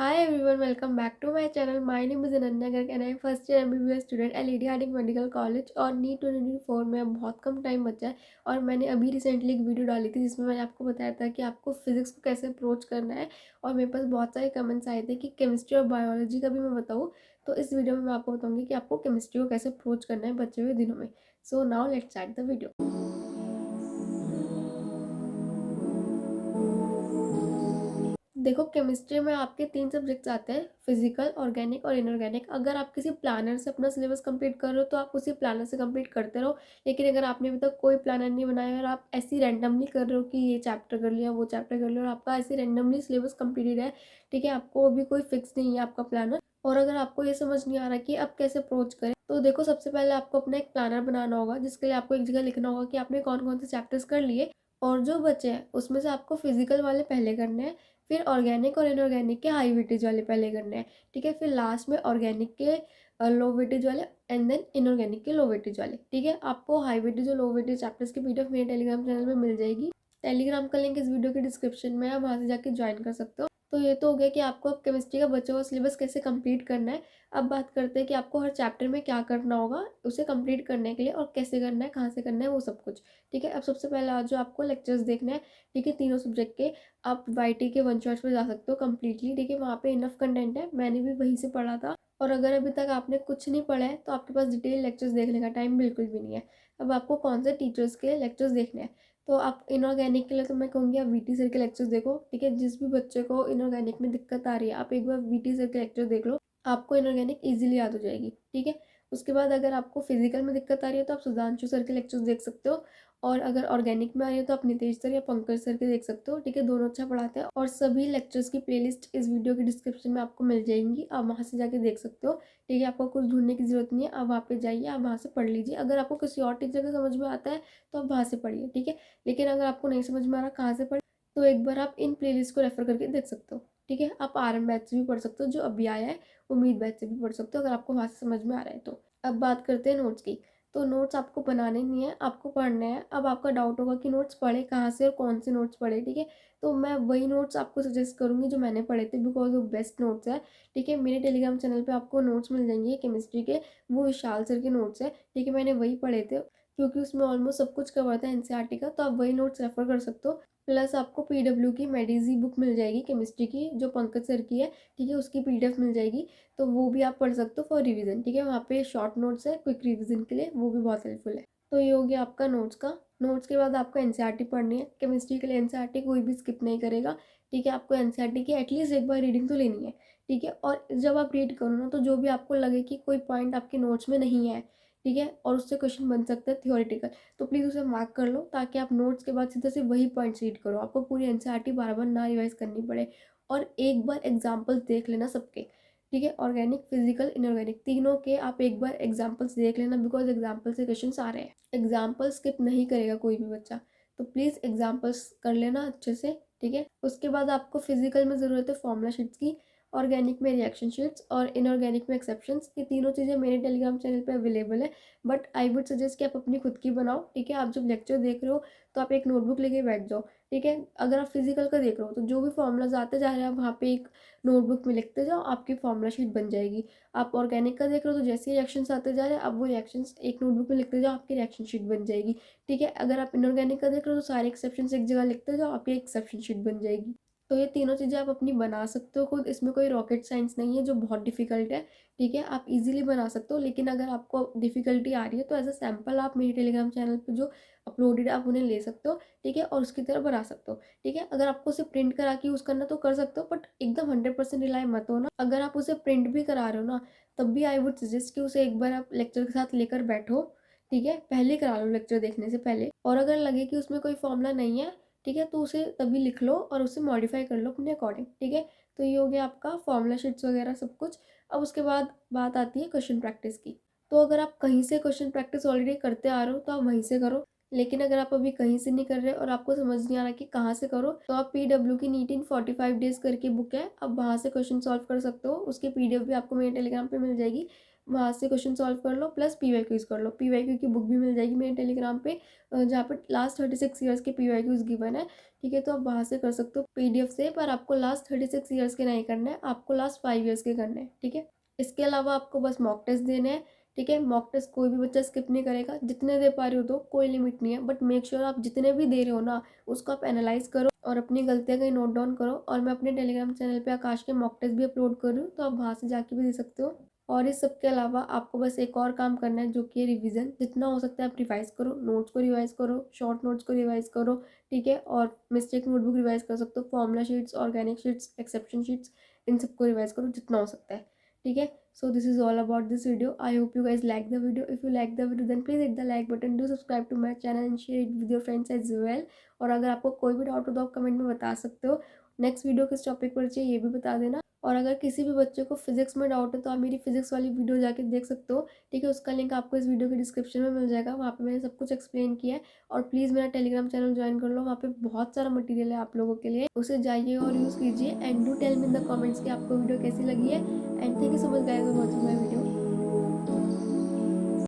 Hi everyone, welcome back to my channel. My name is Ananya Garg and I am first year MBBS student at lady Hardinge medical college. और NEET 2024 में अब बहुत कम time बचा है और मैंने अभी रिसेंटली एक वीडियो डाली थी जिसमें मैंने आपको बताया था कि आपको फिजिक्स को कैसे अप्रोच करना है। और मेरे पास बहुत सारे कमेंट्स आए थे कि केमिस्ट्री और बायोलॉजी का भी मैं बताऊँ। तो इस वीडियो में मैं आपको बताऊँगी कि आपको केमिस्ट्री को कैसे अप्रोच करना है बचे हुए दिनों में। So now let's start the video. देखो, केमिस्ट्री में आपके 3 सब्जेक्ट्स आते हैं, फिजिकल, ऑर्गेनिक और इनऑर्गेनिक। अगर आप किसी प्लानर से अपना सिलेबस कंप्लीट कर रहे हो तो आप उसी प्लानर से कंप्लीट करते रहो। लेकिन अगर आपने अभी तक कोई प्लानर नहीं बनाया और आप ऐसे ही रैंडमली कर रहे हो कि ये चैप्टर कर लिया, वो चैप्टर कर लिया और आपका ऐसे रैंडमली सिलेबस कंप्लीटेड है, ठीक है, आपको अभी कोई फिक्स नहीं है आपका प्लानर, और अगर आपको ये समझ नहीं आ रहा कि अब कैसे अप्रोच करें, तो देखो, सबसे पहले आपको अपना एक प्लानर बनाना होगा जिसके लिए आपको एक जगह लिखना होगा कि आपने कौन कौन से चैप्टर्स कर लिए और जो बचे हैं उसमें से आपको फिजिकल वाले पहले करने हैं, फिर ऑर्गेनिक और इनऑर्गेनिक के हाई वेटेज वाले पहले करने हैं, ठीक है, फिर लास्ट में ऑर्गेनिक के लो वेटेज वाले एंड देन इनऑर्गेनिक के लो वेटेज वाले, ठीक है। आपको हाई वेटेज और लो वेटेज चैप्टर्स की पीडीएफ मेरे टेलीग्राम चैनल में मिल जाएगी। टेलीग्राम का लिंक इस वीडियो के डिस्क्रिप्शन में है, आप वहाँ से जाके ज्वाइन कर सकते हो। तो ये तो हो गया कि आपको अब केमिस्ट्री का बचा हुआ सिलेबस कैसे कंप्लीट करना है। अब बात करते हैं कि आपको हर चैप्टर में क्या करना होगा उसे कंप्लीट करने के लिए, और कैसे करना है, कहाँ से करना है, वो सब कुछ, ठीक है। अब सबसे पहले आज जो आपको लेक्चर्स देखने हैं, ठीक है, तीनों सब्जेक्ट के, आप वाईटी के वन शॉट्स पे जा सकते हो कम्प्लीटली, ठीक है, वहाँ पे इनफ कंटेंट है, मैंने भी वहीं से पढ़ा था। और अगर अभी तक आपने कुछ नहीं पढ़ा है तो आपके पास डिटेल लेक्चर्स देखने का टाइम बिल्कुल भी नहीं है। अब आपको कौन से टीचर्स के लेक्चर्स देखने हैं, तो आप इनऑर्गेनिक के लिए तो मैं कहूँगी आप वीटी सर के लेक्चर्स देखो, ठीक है। जिस भी बच्चे को इनऑर्गेनिक में दिक्कत आ रही है आप एक बार वीटी सर के लेक्चर देख लो, आपको इनऑर्गेनिक ईजिली याद हो जाएगी, ठीक है। उसके बाद अगर आपको फिजिकल में दिक्कत आ रही है तो आप सुधांशु सर के लेक्चर्स देख सकते हो, और अगर ऑर्गेनिक में आ रही है तो आप नितेश सर या पंकज सर के देख सकते हो, ठीक है, दोनों अच्छा पढ़ाते हैं। और सभी लेक्चर्स की प्लेलिस्ट इस वीडियो के डिस्क्रिप्शन में आपको मिल जाएंगी, आप वहाँ से जाके देख सकते हो, ठीक है। आपको कुछ ढूंढने की जरूरत नहीं है, आप वहाँ पे जाइए, आप वहाँ से पढ़ लीजिए। अगर आपको किसी और टीचर का समझ में आता है तो आप वहाँ से पढ़िए, ठीक है। लेकिन अगर आपको नहीं समझ में आ रहा कहाँ से पढ़े, तो एक बार आप इन प्लेलिस्ट को रेफर करके देख सकते हो, ठीक है। आप आरएम बैच से भी पढ़ सकते हो जो अभी आया है, उम्मीद बैच से भी पढ़ सकते हो अगर आपको वहाँ से समझ में आ रहा है तो। अब बात करते हैं नोट्स की। तो नोट्स आपको बनाने नहीं है, आपको पढ़ने हैं। अब आपका डाउट होगा कि नोट्स पढ़े कहाँ से और कौन से नोट्स पढ़े, ठीक है। तो मैं वही नोट्स आपको सजेस्ट करूँगी जो मैंने पढ़े थे, बिकॉज वो बेस्ट नोट्स है, ठीक है। मेरे टेलीग्राम चैनल पे आपको नोट्स मिल जाएंगे केमिस्ट्री के, वो विशाल सर के नोट्स है, ठीक है, मैंने वही पढ़े थे क्योंकि उसमें ऑलमोस्ट सब कुछ कवर था एनसीईआरटी का, तो आप वही नोट्स रेफर कर सकते हो। प्लस आपको पीडब्ल्यू की मेडिजी बुक मिल जाएगी केमिस्ट्री की जो पंकज सर की है, ठीक है, उसकी पीडीएफ मिल जाएगी, तो वो भी आप पढ़ सकते हो फॉर रिवीजन, ठीक है। वहाँ पे शॉर्ट नोट्स है क्विक रिवीजन के लिए, वो भी बहुत हेल्पफुल है। तो ये हो गया आपका नोट्स का। नोट्स के बाद आपको एनसीईआरटी पढ़नी है, केमिस्ट्री के लिए एनसीईआरटी कोई भी स्किप नहीं करेगा, ठीक है। आपको एनसीईआरटी की एटलीस्ट एक बार रीडिंग तो लेनी है, ठीक है। और जब आप रीड करो ना, तो जो भी आपको लगे कि कोई पॉइंट आपके नोट्स में नहीं है, ठीक है, और उससे क्वेश्चन बन सकता है थियोरेटिकल, तो प्लीज़ उसे मार्क कर लो ताकि आप नोट्स के बाद सीधा से वही पॉइंट्स रीड करो, आपको पूरी एनसीईआरटी बार बार ना रिवाइज करनी पड़े। और एक बार एग्जाम्पल्स देख लेना सबके, ठीक है, ऑर्गेनिक, फिजिकल, इनऑर्गेनिक तीनों के आप एक बार एग्जाम्पल्स देख लेना, बिकॉज एग्जाम्पल से क्वेश्चन आ रहे हैं। एग्जाम्पल स्किप नहीं करेगा कोई भी बच्चा, तो प्लीज़ एग्जाम्पल्स कर लेना अच्छे से, ठीक है। उसके बाद आपको फिजिकल में ज़रूरत है फॉर्मूला शीट्स की, ऑर्गेनिक में रिएक्शन शीट्स और इनऑर्गेनिक में एक्सेप्शंस। ये तीनों चीज़ें मेरे टेलीग्राम चैनल पे अवेलेबल है, बट आई वुड सजेस्ट कि आप अपनी खुद की बनाओ, ठीक है। आप जब लेक्चर देख रहे हो तो आप एक नोटबुक लेके बैठ जाओ, ठीक है। अगर आप फिजिकल का देख रहे हो तो जो भी फॉर्मूलाज आते जा रहे हैं आप वहाँ पे एक नोटबुक में लिखते जाओ, आपकी फॉर्मूला शीट बन जाएगी। आप ऑर्गेनिक का देख रहे हो तो जैसे ही रिएक्शंस आते जा रहे हैं आप वो रिएक्शंस एक नोटबुक में लिखते जाओ, आपकी रिएक्शन शीट बन जाएगी, ठीक है। अगर आप इनऑर्गेनिक का देख रहे हो तो सारे एक्सेप्शंस एक जगह लिखते जाओ, आपकी एक्सेप्शन शीट बन जाएगी। तो ये तीनों चीज़ें आप अपनी बना सकते हो खुद, इसमें कोई रॉकेट साइंस नहीं है जो बहुत डिफिकल्ट है, ठीक है, आप इजीली बना सकते हो। लेकिन अगर आपको डिफिकल्टी आ रही है तो एज अ सैम्पल आप मेरे टेलीग्राम चैनल पे जो अपलोडेड आप उन्हें ले सकते हो, ठीक है, और उसकी तरह बना सकते हो, ठीक है। अगर आपको उसे प्रिंट करा के यूज़ करना तो कर सकते हो, बट एकदम 100% रिलाई मत हो ना। अगर आप उसे प्रिंट भी करा रहे हो ना, तब भी आई वुड सजेस्ट कि उसे एक बार आप लेक्चर के साथ लेकर बैठो, ठीक है, पहले करा लो लेक्चर देखने से पहले। और अगर लगे कि उसमें कोई फॉर्मूला नहीं है, ठीक है, तो उसे तभी लिख लो और उसे मॉडिफाई कर लो अपने अकॉर्डिंग, ठीक है। तो ये हो गया आपका फॉर्मूला शीट्स वगैरह सब कुछ। अब उसके बाद बात आती है क्वेश्चन प्रैक्टिस की। तो अगर आप कहीं से क्वेश्चन प्रैक्टिस ऑलरेडी करते आ रहे हो तो आप वहीं से करो, लेकिन अगर आप अभी कहीं से नहीं कर रहे और आपको समझ नहीं आ रहा कि कहाँ से करो, तो आप पीडब्ल्यू की नीट इन 45 डेज करके बुक है, आप वहाँ से क्वेश्चन सॉल्व कर सकते हो। उसकी पीडीएफ भी आपको मेरे टेलीग्राम पे मिल जाएगी। वहाँ से क्वेश्चन सॉल्व कर लो, प्लस पीवाईक्यूज कर लो। पीवाईक्यू की बुक भी मिल जाएगी मेरे टेलीग्राम पे, जहाँ पे लास्ट 36 ईयर्स के पीवाईक्यूज गिवन है, ठीक है। तो आप वहाँ से कर सकते हो पीडीएफ से, पर आपको लास्ट 36 ईयर्स के नहीं करना है, आपको लास्ट 5 ईयर्स के करने हैं, ठीक है। इसके अलावा आपको बस मॉक टेस्ट देने हैं, ठीक है। मॉक टेस्ट कोई भी बच्चा स्किप नहीं करेगा, जितने दे पा रहे हो दो, कोई लिमिट नहीं है, बट मेक श्योर आप जितने भी दे रहे हो ना, उसको आप एनालाइज करो और अपनी गलतियाँ कहीं नोट डाउन करो। और मैं अपने टेलीग्राम चैनल पे आकाश के मॉक टेस्ट भी अपलोड कर रही हूँ, तो आप वहाँ से जाके भी दे सकते हो। और इस सब के अलावा आपको बस एक और काम करना है, जो कि है रिवीजन। जितना हो सकता है आप रिवाइज करो, नोट्स को रिवाइज करो, शॉर्ट नोट्स को रिवाइज करो, ठीक है। और मिस्टेक नोटबुक रिवाइज कर सकते हो, formula sheets, organic sheets, exception sheets, इन सबको रिवाइज करो जितना हो सकता है, ठीक है। So this is all about this video. I hope you guys like the video. If you like the video, then please hit the like button. Do subscribe to my channel and share it with your friends as well. और अगर आपको कोई भी doubt हो तो आप comment में बता सकते हो। नेक्स्ट वीडियो किस टॉपिक पर चाहिए ये भी बता देना। और अगर किसी भी बच्चे को फिजिक्स में डाउट है तो आप मेरी फिजिक्स वाली वीडियो जाके देख सकते हो, ठीक है। उसका लिंक आपको इस वीडियो के डिस्क्रिप्शन में मिल जाएगा, वहाँ पे मैंने सब कुछ एक्सप्लेन किया है। और प्लीज़ मेरा टेलीग्राम चैनल ज्वाइन कर लो, वहाँ पे बहुत सारा मटेरियल है आप लोगों के लिए, उसे जाइए और यूज़ कीजिए। And do tell me in the comments कि आपको वीडियो कैसी लगी है। And thank you so much guys for watching my video.